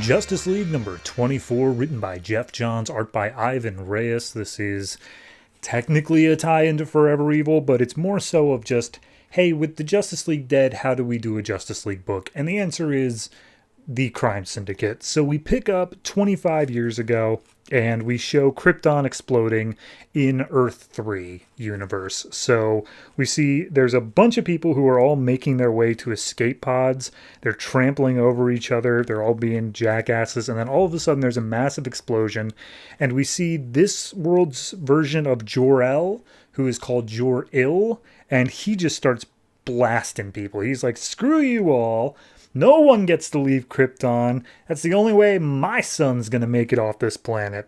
Justice League number 24, written by Jeff Johns, art by Ivan Reyes. This is technically a tie into Forever Evil, but it's more so of just, hey, with the Justice League dead, how do we do a Justice League book? And the answer is the Crime Syndicate. So we pick up 25 years ago, and we show Krypton exploding in Earth 3 universe. So we see there's a bunch of people who are all making their way to escape pods. They're trampling over each other. They're all being jackasses. And then all of a sudden there's a massive explosion. And we see this world's version of Jor-El, who is called Jor-Il. And he just starts blasting people. He's like, screw you all. No one gets to leave Krypton. That's the only way my son's going to make it off this planet.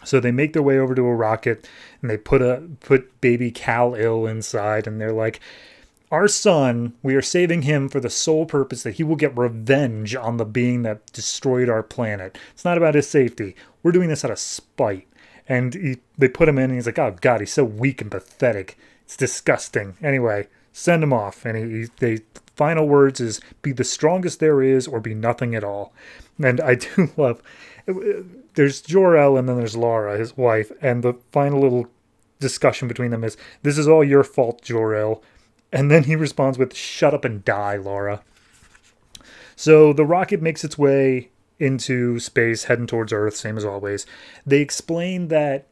So they make their way over to a rocket, and they put baby Kal-El inside, and they're like, our son, we are saving him for the sole purpose that he will get revenge on the being that destroyed our planet. It's not about his safety. We're doing this out of spite. And they put him in, and he's like, oh, God, he's so weak and pathetic. It's disgusting. Anyway, send him off. And they final words is, be the strongest there is or be nothing at all. And I do love, there's Jor-El and then there's Lara, his wife, and the final little discussion between them is, this is all your fault, Jor-El. And then he responds with, shut up and die, Lara. So the rocket makes its way into space, heading towards Earth, same as always. They explain that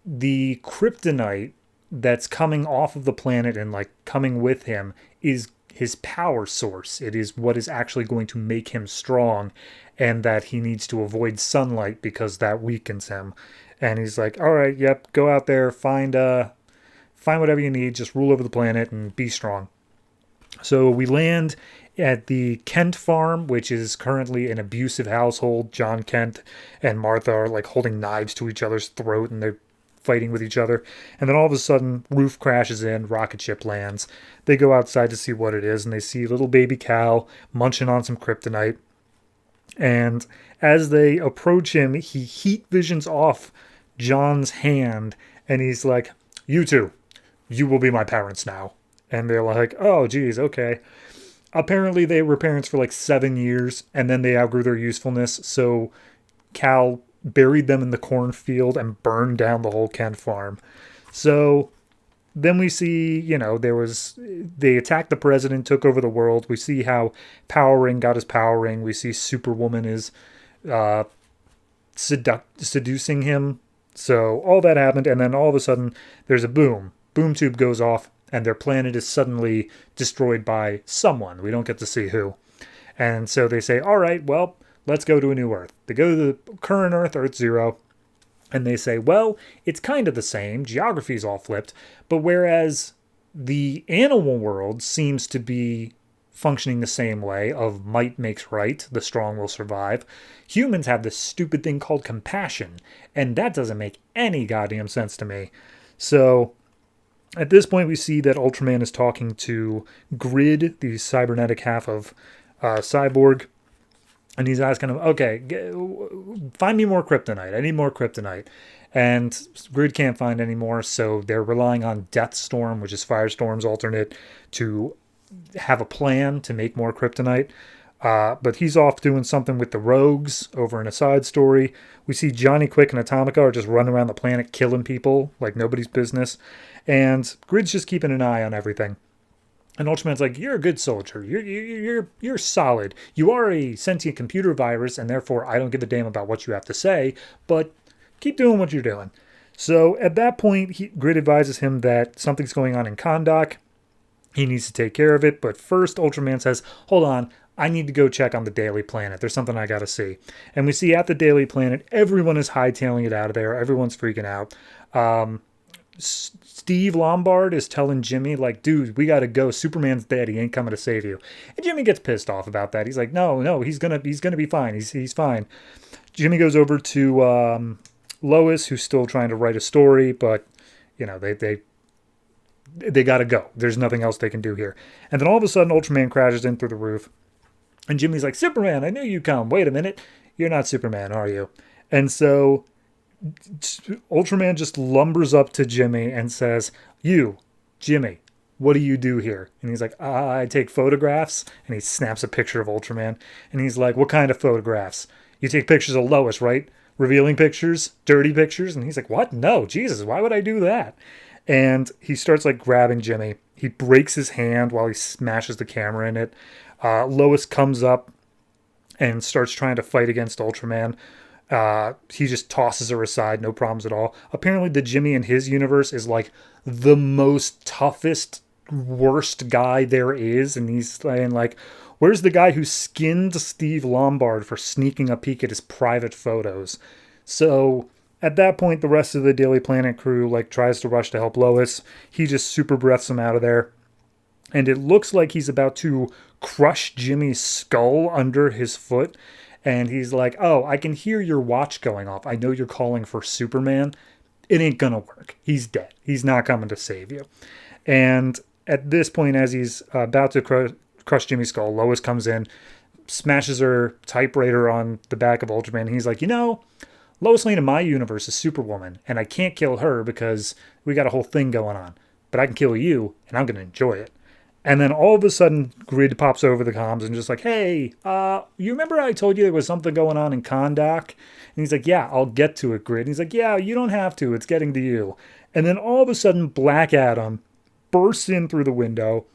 the kryptonite that's coming off of the planet and like coming with him is his power source. It is what is actually going to make him strong, and that he needs to avoid sunlight because that weakens him. And he's like, all right, yep, go out there, find whatever you need, just rule over the planet and be strong. So we land at the Kent farm, which is currently an abusive household. John Kent and Martha are like holding knives to each other's throat, and they're fighting with each other. And then all of a sudden, roof crashes in, rocket ship lands. They go outside to see what it is, and they see little baby Kal munching on some kryptonite. And as they approach him, he heat visions off John's hand, and he's like, you two, you will be my parents now. And they're like, oh, geez, okay. Apparently they were parents for like 7 years, and then they outgrew their usefulness, so Kal buried them in the cornfield and burned down the whole Kent farm. So then we see, they attacked the president, took over the world. We see how Power Ring got his power ring. We see Superwoman is seducing him. So all that happened, and then all of a sudden there's a boom. Boom tube goes off, and their planet is suddenly destroyed by someone. We don't get to see who. And so they say, all right, well, let's go to a new Earth. They go to the current Earth, Earth 0, and they say, well, it's kind of the same. Geography's all flipped. But whereas the animal world seems to be functioning the same way of might makes right, the strong will survive, humans have this stupid thing called compassion, and that doesn't make any goddamn sense to me. So at this point, we see that Ultraman is talking to Grid, the cybernetic half of Cyborg, and he's asking him, okay, find me more kryptonite. I need more kryptonite. And Grid can't find any more, so they're relying on Deathstorm, which is Firestorm's alternate, to have a plan to make more kryptonite. But he's off doing something with the Rogues over in a side story. We see Johnny Quick and Atomica are just running around the planet killing people like nobody's business. And Grid's just keeping an eye on everything. And Ultraman's like, you're a good soldier. You're solid. You are a sentient computer virus, and therefore I don't give a damn about what you have to say, but keep doing what you're doing. So at that point, Grid advises him that something's going on in Kahndaq. He needs to take care of it, but first Ultraman says, hold on, I need to go check on the Daily Planet. There's something I gotta see. And we see at the Daily Planet, everyone is hightailing it out of there. Everyone's freaking out. Steve Lombard is telling Jimmy, like, dude, we gotta go. Superman's dead. He ain't coming to save you. And Jimmy gets pissed off about that. He's like, no, he's gonna be fine. He's fine. Jimmy goes over to Lois, who's still trying to write a story, but they gotta go. There's nothing else they can do here. And then all of a sudden, Ultraman crashes in through the roof. And Jimmy's like, Superman, I knew you'd come. Wait a minute. You're not Superman, are you? And so Ultraman just lumbers up to Jimmy and says, you, Jimmy, what do you do here? And he's like, I take photographs. And he snaps a picture of Ultraman. And he's like, what kind of photographs? You take pictures of Lois, right? Revealing pictures, dirty pictures. And he's like, what? No, Jesus, why would I do that? And he starts like grabbing Jimmy. He breaks his hand while he smashes the camera in it. Lois comes up and starts trying to fight against Ultraman. He just tosses her aside, no problems at all. Apparently, the Jimmy in his universe is like the most toughest, worst guy there is. And he's saying, like, where's the guy who skinned Steve Lombard for sneaking a peek at his private photos? So at that point, the rest of the Daily Planet crew like tries to rush to help Lois. He just super breaths him out of there. And it looks like he's about to crush Jimmy's skull under his foot. And he's like, oh, I can hear your watch going off. I know you're calling for Superman. It ain't gonna work. He's dead. He's not coming to save you. And at this point, as he's about to crush Jimmy's skull, Lois comes in, smashes her typewriter on the back of Ultraman. He's like, Lois Lane in my universe is Superwoman, and I can't kill her because we got a whole thing going on. But I can kill you, and I'm going to enjoy it. And then all of a sudden, Grid pops over the comms and just like, hey, you remember I told you there was something going on in Kondak? And he's like, yeah, I'll get to it, Grid. And he's like, yeah, you don't have to. It's getting to you. And then all of a sudden, Black Adam bursts in through the window,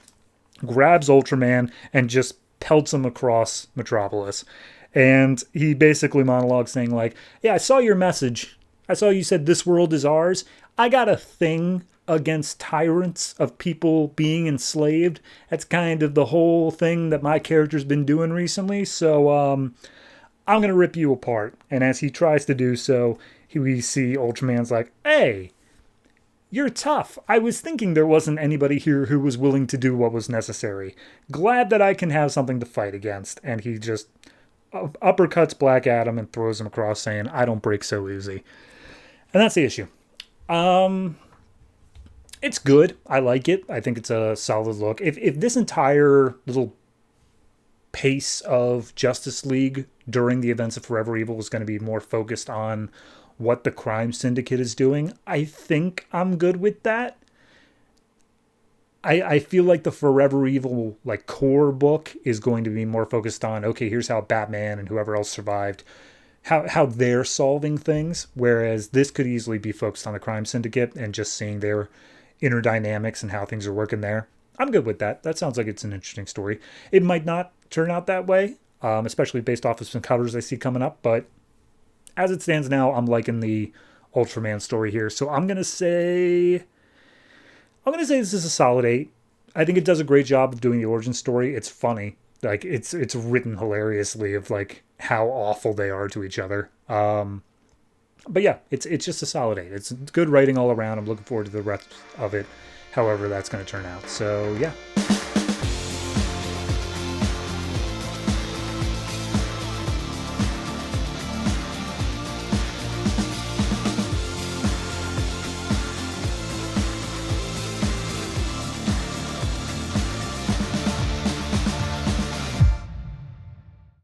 grabs Ultraman, and just pelts him across Metropolis. And he basically monologues saying like, yeah, I saw your message. I saw you said this world is ours. I got a thing against tyrants of people being enslaved. That's kind of the whole thing that my character's been doing recently. So I'm going to rip you apart. And as he tries to do so, we see Ultraman's like, hey, you're tough. I was thinking there wasn't anybody here who was willing to do what was necessary. Glad that I can have something to fight against. And he just uppercuts Black Adam and throws him across saying, I don't break so easy. And that's the issue. It's good. I like it. I think it's a solid look. If this entire little pace of Justice League during the events of Forever Evil was going to be more focused on what the crime syndicate is doing, I think I'm good with that. I feel like the Forever Evil like core book is going to be more focused on, okay, here's how Batman and whoever else survived, how they're solving things, whereas this could easily be focused on the crime syndicate and just seeing their inner dynamics and how things are working there. I'm good with that. That sounds like it's an interesting story. It might not turn out that way, especially based off of some covers I see coming up, but as it stands now, I'm liking the Ultraman story here. So I'm going to say this is a solid 8. I think it does a great job of doing the origin story. It's funny. Like it's written hilariously of like how awful they are to each other. But yeah, it's just a solid 8. It's good writing all around. I'm looking forward to the rest of it, however that's going to turn out. So yeah.